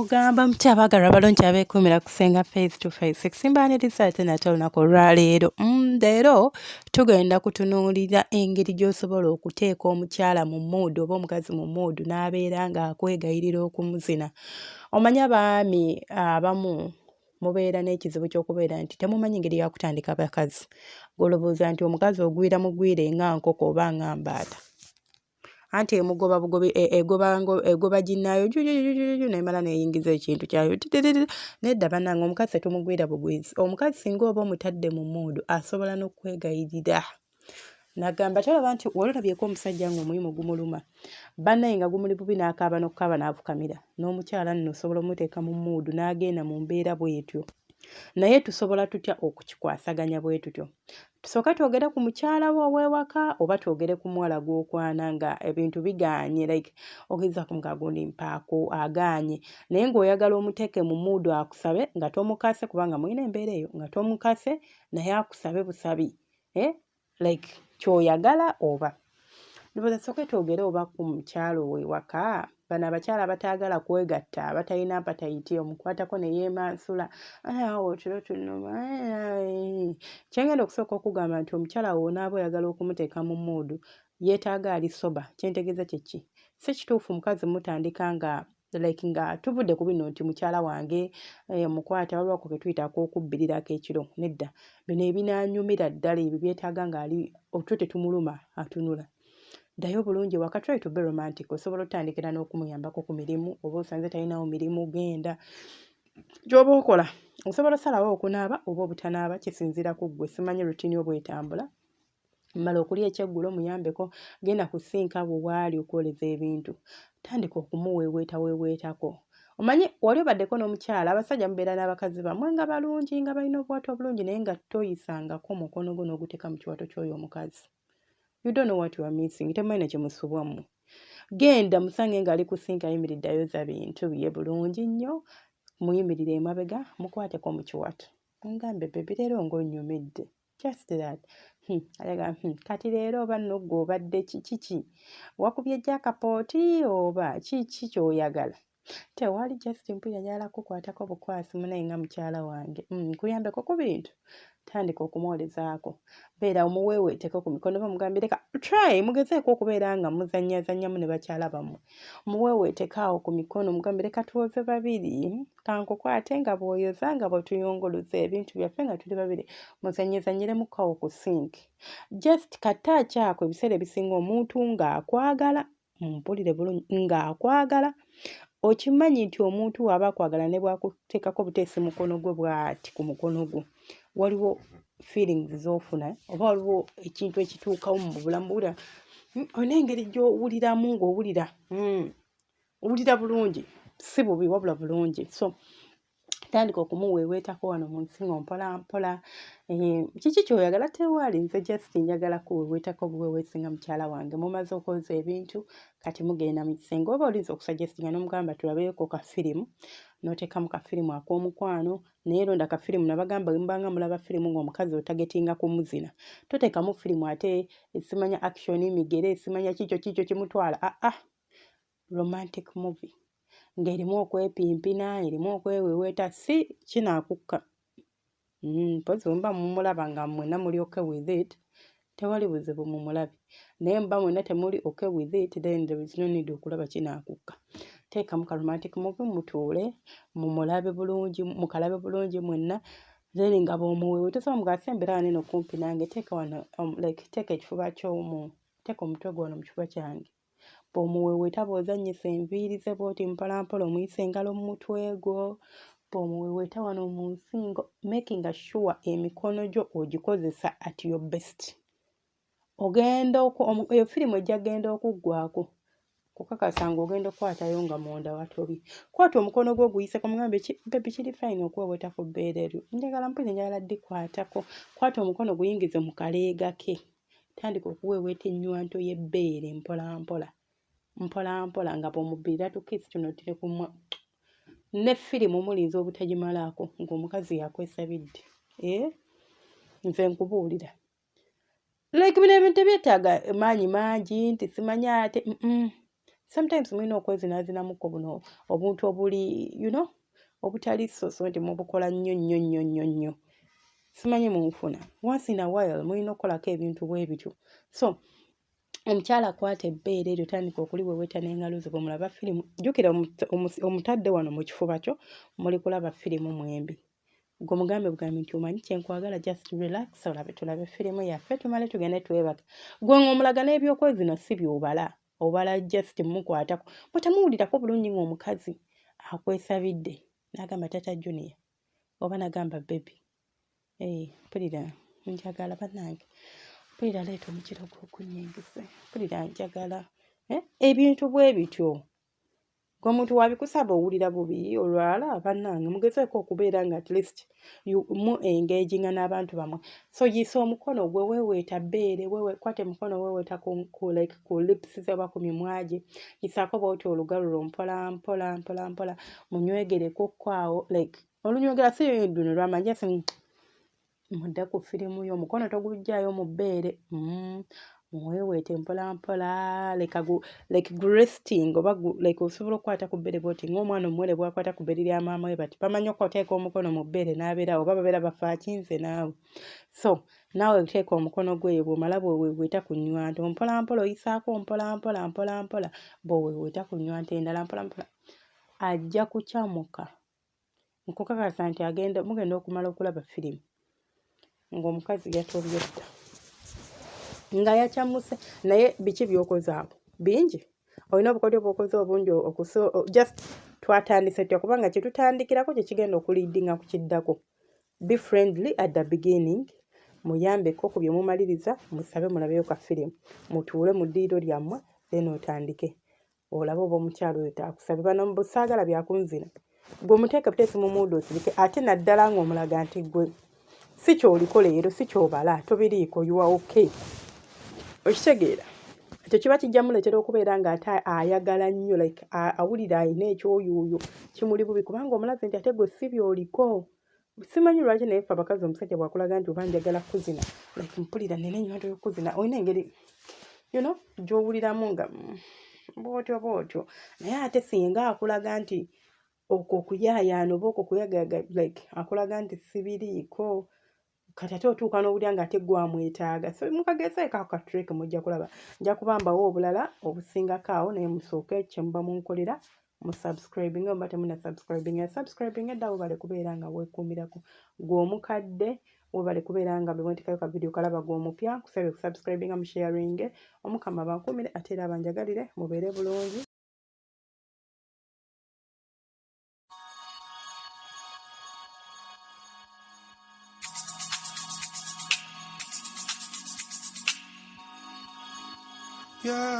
Mugamba mutya abaagalwa balungi abeekuumira kusenga face to face ekisimbaaniriza ate nate olunaku olwaleero leero tugenda kutunuulira engeri gy'osobola okuteeka omukyala mu muudu oba omukazi mu muudu n'abeera ng'akwegayirira okumuzina. Omanyi abaami abamu mubeera n'ekizibu ky'okubeera nti temumanyi ngeri yakutandika bakazi, golowooza nti omukazi ogwira mugwire nga nkoko oba nga mbaata, anti emugoba bugobi egoba ginnaayo nemala neyingiza ekintu kyayo nedda bannange omukazi tetumugwira bugwizi. Omukazi singa oba omutadde mu muudu asobola n'okwegayirira nagamba tolaba nti walabyeko omusajja ng'omulimu gumuluma bannaye nga gumuli bubi n'akaaba n'okukaaba n'afukamira n'omukyala nno osobola omuteeka mu muudu n'agenda mu mbeera bw'etyo. Naye tusobola tutya okukikwasaganya bwe tutyo? Tusooka twogere ku mukyala wo ow'ewaka oba twogere ku muwala gw'okwana nga ebintu bigaanye, like ogeza ku mukagundi mpaako agaanye naye ng'oyagala omuteeke mu muudu akusabe nga tomukase kubanga mulina embeera eyo nga tomukase naye akusabe busabi like kyoyagala oba ndowooza tusooke twogere oba ku mukyala ow'ewaka. Bano abakyala abataagala kwegatta abatalina appetite omukwatako ne yeemansula otiro tunnuma. Kyengenda okusooka okugamba nti omukyala w'onaaba oyagala okumuteeka mu muudu yeetaaga ali soba. Kyentegeeza kye ki? Si kituufu mukazi mutandika nga tuvudde ku bino nti mukyala wange mukwata waliwo ako ke tuyitako okubbirirako ekiro. Nedda, bino ebinaanyumira ddala ebyo byetaaga ng'ali otwo tetumuluma atunula. Ddayo bulungi waka, try to be romantic. Osobola otandikira n'okumuyambako ku mirimu oba osanze talinawo mirimu genda gy'oba okola. Osobola osalawo okunaaba oba obutanaaba kisinziira ku ggwe. Simanyi rutini oba etambula. Mmala okulya ekyeggulo muyambeko, genda ku sinka bwe waali okwoleza ebintu. Tandika okumuweeweetako. Omanyi wali obaddeko n'omukyala abasajja mubeera n'abakazi bammwe nga balungi nga balina obuwato obulungi naye nga toyisangako mukono gwo n'oguteeka mu kiwato ky'oyo omukazi. You don't know what you are missing. Temumanyi kye musubwamu. Genda musange ng'ali ku sinka ayimiridde ayoza bintu bye bulungi nnyo, muyimirire emabega mukwateko mu kiwato. Ngambe bebi leero ng'onnyumidde. Just that. Kati leero oba nno ggwe obadde kiki? Wakubye jakapooti oba kiki ky'oyagala? Tewali just mpulira njagala kukwatako bukwasi munaye nga mukyala wange. Nkuyambeko ku bintu. Tandika okumwolezaako. Beera omuweeweeteko ku mikono bamugambye leka try mugezeeko okubeera nga muzannyazannyamu ne bakyala bammwe. Muweeweeteko awo ku mikono mugambye leka tuwoze babiri. Kankukwate nga bw'oyoza nga bw'otuyongoloza ebintu byaffe nga tuli babiri. Muzannyezannyiremukko awo ku sinki. Just kataaki ako ebiseera ebisinga omuntu ng'akwagala, mpulire bulungi, ng'akwagala. Okimanyi nti omuntu waba akwagala ne bw'akuteekako buteesi mukono gwe bw'ati ku mukono gwo. Waliwo feelings z'ofuna oba waliwo ekintu ekituukawo mu bulamu bw'owulira olina engeri gy'owuliramu ng'owulira bulungi, si bubi wabula bulungi. So tandika okumuweeweetako wano mu nsingo mpola mpola. Kiki ky'oyagala? Tewali, nze just njagala kuweeweetako buweeweesinga mukyala wange. Mumaze okwoza ebintu kati mugenda mu kisenge oba olinza okusuggestinga n'omugamba tulabeeko ka firimu n'oteekamu ka firimu ak'omukwano naye londa ka firimu nabagamba bwe mubanga mulaba firimu ng'omukazi otagetinga kumuzina. Toteekamu firimu ate esimanya action migere esimanya kikyo kimutwala. Romantic movie ng'erimu okwepimpina erimu okweweeweeta si kinaakukka. Mpozi mba mumulaba nga mwenna muli okay with it tewali buzibu mumulabe naye mba mwenna temuli okay with it then there is no need okulaba kinaakukka. Teekamu ka romantic movie mutuule mumulabe bulungi mukalabe bulungi mwenna then nga bw'omuweewe tosobola mugasa embeera wanene okumpi nange teeka wano teeka ekifuba ky'omu teeka omutwe gwo wano mu kifuba kyange. Bw'omuweeweeta bw'ozannyisa enviiri ze bw'oti mpolampola omuyisa engalo mu mutwe gwo bw'omuweeweeta wano mu nsingo making sure emikono gyo ogikozesa at your best. Ogenda eyo firimu ejja genda okuggwako kukakasa ng'ogenda okukwatayo nga munda watobi. Kwata omukono gwo oguyiseko mugambe bebi kiri fine okuweeweeta ku bbeera eryo njagala mpulira njagala ddikwatako. Kwata omukono guyingize mu kaleega ke. Tandika okuweeweeta ennywanto y'ebbeere mpolampola nga bw'omubbirira tukisi tuno tiri kumwa. Ne firimu mulinza obutagimalaako ng'omukazi yakwesabidde. Nze nkubuulira. Bino ebintu byetaaga maanyi mangi nti simanya ate sometimes mulina okwezinaazinamuko buno obuntu obuli obutali soso nti mubukola nnyo simanyi munfuna once in a while mulina okukolako ebintu bwe bityo. So omukyala akwata ebbeere eryo tandika okuliweweta n'engalo ze. Bwemulaba firimu jjukira omutadde wano mu kifuba kyo muli kulaba firimu mwembi. Gwe mugambe bugambi nti omanyi kyenkwagala, just relax olabe tulabe firimu yaffe tumale tugende twebaka. Gwe ng'omulaga n'ebyokwezino si byobala, obala just mukwatako. Bwetamuwulirako bulungi ng'omukazi akwesabidde n'agamba tata Junior oba n'agamba baby, mpulira njagala bannange, mpulira leeta omukiro gw'okunnyingise, mpulira njagala ebintu bwe bityo. Gwe omuntu wabikusaba owulira bubi olwala bannange mugezeeko okubeera nga at least mu engaginga n'abantu bamwe. So yiisa omukono gwe weeweeta bbeere, kwata mukono weeweeta ku lips ze oba ku mimwa gye, yisaako bw'oti olugalo lwo mpola mpola mpola mpola munywegereko awo like olunywegera si luno lwamanja mudde ku firimu yo, omukono togujjaayo mu bbeere, muweeweete mpola mpola like resting oba like osobola okukwata ku bbeere bw'oti ng'omwana omuwere bw'akwata ku bbeere lya maama we bati bamanyi okuteeka omukono mu bbeere n'abeerawo oba babeera bafa akinze naawe. So naawe teeka omukono gwe bw'omala bweweeweeta ku nnywanto mpola mpola oyisaako mpola mpola mpola mpola bw'oweeweeta ku nnywanto endala mpola mpola ajja kukyamuka. Nkukakasa nti mugenda okumala okulaba firimu ng'omukazi yatobye dda nga yakyamuse. Naye biki by'okoze awo? Bingi. Olina obukodyo bw'okoze obungi just twatandise tutya kubanga kye tutandikirako kye kigenda okuliidinga ku kiddako. Be friendly at the beginning, muyambeko ku bye mumaliriza, musabe mulabeyo ka firimu, mutuule mu ddiiro lyammwe then otandike olabe oba omukyalo oyo taakusabe. Bano busaagala byakunzina gwe omuteeke buteesi mu muudo osirike ate naddala ng'omulaga nti gwe si kyoliko leero si kyobala tobiriiko you are okay. Okitegeera ekyo kiba kijja muleetera okubeera ng'ate ayagala nnyo like awulira alina ekyoyuuyo kimuli bubi kubanga omulaze nti ate gwe si byoliko. Simanyi lwaki naye ffe abakazi omusajja bwakulaga nti oba njagala kuzina like mpulira nina ennywanto y'okuzina olina engeri gy'owuliramu nga bw'otyo naye ate singa akulaga nti okwo okuyaayaana oba okwo kuyagayaga like akulaga nti sibiriiko kati ate otuuka n'owulira ng'ate gwamwetaaga. So mukagezeeko ako katureke mujja kulaba. Nja kubambawo obulala obusingako awo naye musooke kye muba munkolera mu subscribing oba temuna subscribing edda webale kubeera nga weekuumirako. Gwe omukadde webale kubeera nga bwentikayo ka video kalaba gw'omupya kusabye ku subscribing mu sharing. Omukama bankuumire ate era abanjagalire mubeere bulungi. Yeah.